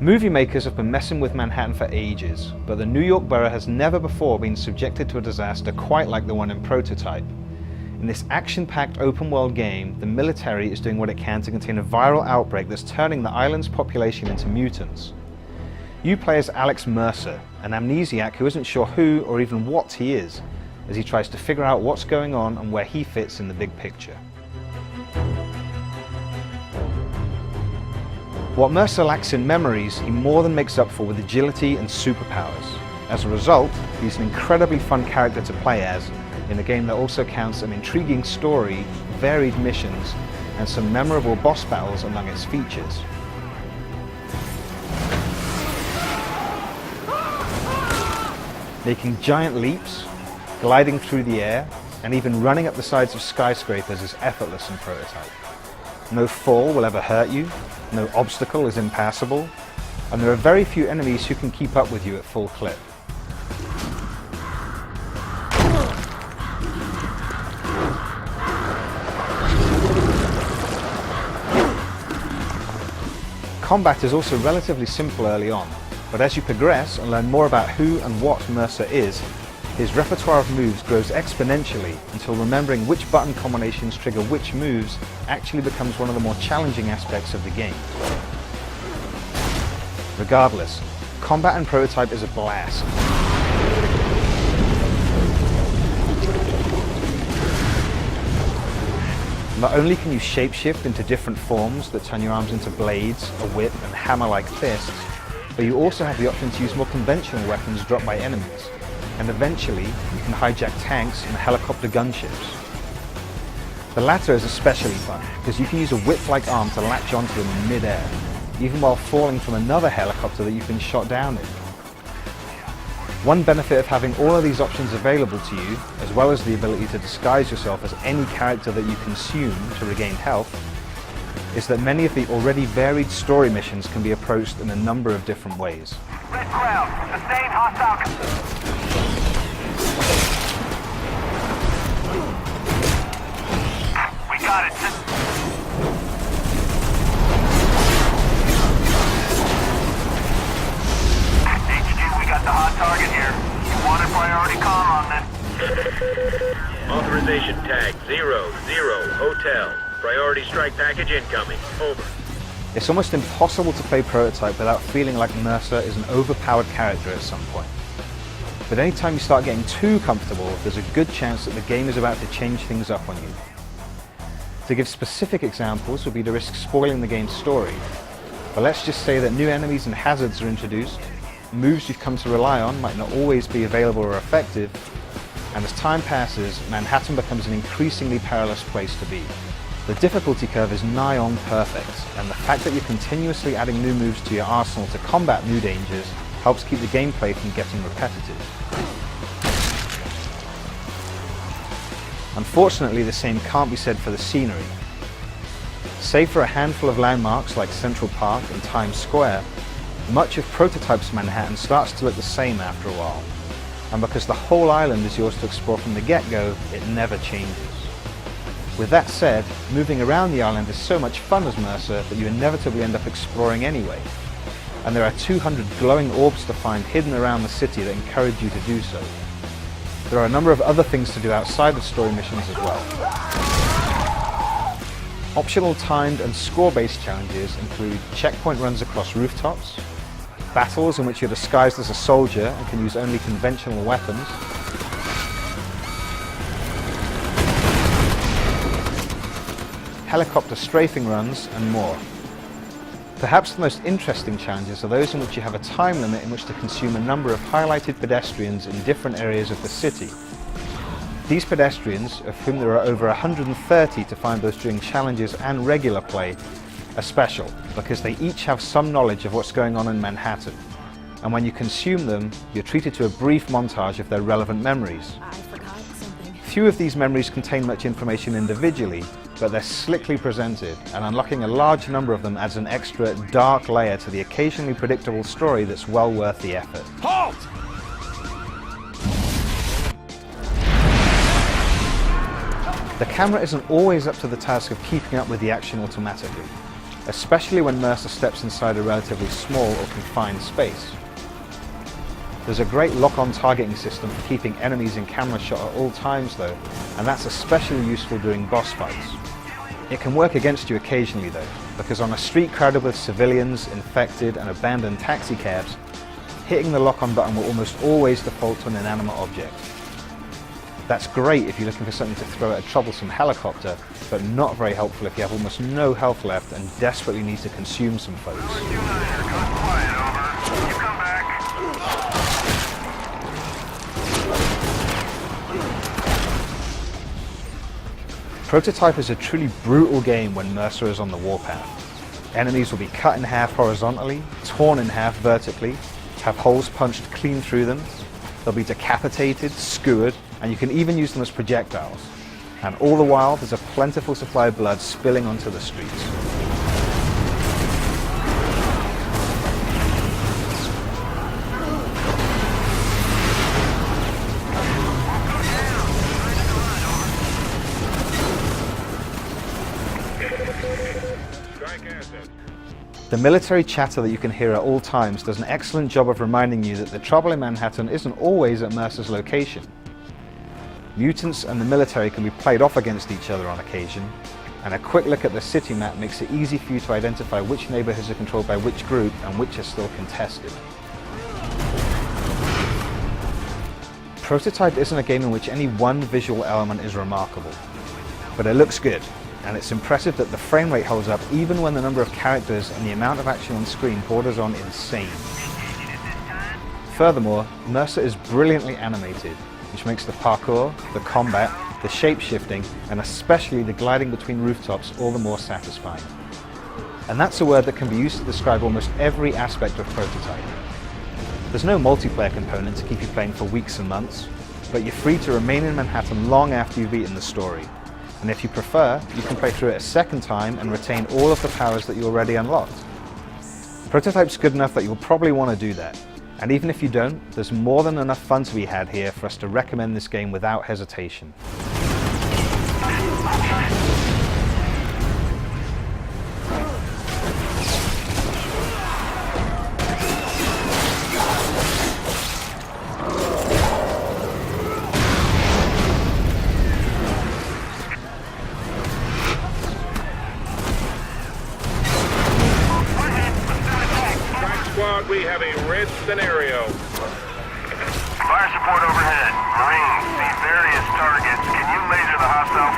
Movie makers have been messing with Manhattan for ages, but the New York borough has never before been subjected to a disaster quite like the one in Prototype. In this action-packed open-world game, the military is doing what it can to contain a viral outbreak that's turning the island's population into mutants. You play as Alex Mercer, an amnesiac who isn't sure who or even what he is, as he tries to figure out what's going on and where he fits in the big picture. What Mercer lacks in memories, he more than makes up for with agility and superpowers. As a result, he's an incredibly fun character to play as, in a game that also counts an intriguing story, varied missions, and some memorable boss battles among its features. Making giant leaps, gliding through the air, and even running up the sides of skyscrapers is effortless in Prototype. No fall will ever hurt you, no obstacle is impassable, and there are very few enemies who can keep up with you at full clip. Combat is also relatively simple early on, but as you progress and learn more about who and what Mercer is, his repertoire of moves grows exponentially until remembering which button combinations trigger which moves actually becomes one of the more challenging aspects of the game. Regardless, combat in Prototype is a blast. Not only can you shapeshift into different forms that turn your arms into blades, a whip, and hammer-like fists, but you also have the option to use more conventional weapons dropped by enemies. And eventually, you can hijack tanks and helicopter gunships. The latter is especially fun, because you can use a whip-like arm to latch onto them in mid-air, even while falling from another helicopter that you've been shot down in. One benefit of having all of these options available to you, as well as the ability to disguise yourself as any character that you consume to regain health, is that many of the already varied story missions can be approached in a number of different ways. Red ground, sustained hostile. Got it. HQ, we got the hot target here. You wanted priority comm on then. Authorization tag 00 Hotel. Priority strike package incoming. Over. It's almost impossible to play Prototype without feeling like Mercer is an overpowered character at some point. But anytime you start getting too comfortable, there's a good chance that the game is about to change things up on you. To give specific examples would be to risk spoiling the game's story, but let's just say that new enemies and hazards are introduced, moves you've come to rely on might not always be available or effective, and as time passes, Manhattan becomes an increasingly perilous place to be. The difficulty curve is nigh on perfect, and the fact that you're continuously adding new moves to your arsenal to combat new dangers helps keep the gameplay from getting repetitive. Unfortunately, the same can't be said for the scenery. Save for a handful of landmarks like Central Park and Times Square, much of Prototype's Manhattan starts to look the same after a while. And because the whole island is yours to explore from the get-go, it never changes. With that said, moving around the island is so much fun as Mercer that you inevitably end up exploring anyway. And there are 200 glowing orbs to find hidden around the city that encourage you to do so. There are a number of other things to do outside of story missions as well. Optional timed and score-based challenges include checkpoint runs across rooftops, battles in which you're disguised as a soldier and can use only conventional weapons, helicopter strafing runs, and more. Perhaps the most interesting challenges are those in which you have a time limit in which to consume a number of highlighted pedestrians in different areas of the city. These pedestrians, of whom there are over 130 to find both during challenges and regular play, are special because they each have some knowledge of what's going on in Manhattan. And when you consume them, you're treated to a brief montage of their relevant memories. I forgot something. Few of these memories contain much information individually, but they're slickly presented, and unlocking a large number of them adds an extra dark layer to the occasionally predictable story that's well worth the effort. Halt! The camera isn't always up to the task of keeping up with the action automatically. especially when Mercer steps inside a relatively small or confined space. There's a great lock-on targeting system for keeping enemies in camera shot at all times though, and that's especially useful during boss fights. It can work against you occasionally though, because on a street crowded with civilians, infected and abandoned taxi cabs, hitting the lock-on button will almost always default to an inanimate object. That's great if you're looking for something to throw at a troublesome helicopter, but not very helpful if you have almost no health left and desperately need to consume some foes. Prototype is a truly brutal game when Mercer is on the warpath. Enemies will be cut in half horizontally, torn in half vertically, have holes punched clean through them, they'll be decapitated, skewered, and you can even use them as projectiles. And all the while, there's a plentiful supply of blood spilling onto the streets. The military chatter that you can hear at all times does an excellent job of reminding you that the trouble in Manhattan isn't always at Mercer's location. Mutants and the military can be played off against each other on occasion, and a quick look at the city map makes it easy for you to identify which neighborhoods are controlled by which group and which are still contested. Prototype isn't a game in which any one visual element is remarkable, but it looks good. And it's impressive that the frame rate holds up even when the number of characters and the amount of action on screen borders on insane. Furthermore, Mercer is brilliantly animated, which makes the parkour, the combat, the shape-shifting, and especially the gliding between rooftops all the more satisfying. And that's a word that can be used to describe almost every aspect of Prototype. There's no multiplayer component to keep you playing for weeks and months, but you're free to remain in Manhattan long after you've beaten the story. And if you prefer, you can play through it a second time and retain all of the powers that you already unlocked. Prototype's good enough that you'll probably want to do that. And even if you don't, there's more than enough fun to be had here for us to recommend this game without hesitation. We have a red scenario. Fire support overhead. Marines, see various targets. Can you laser the hostile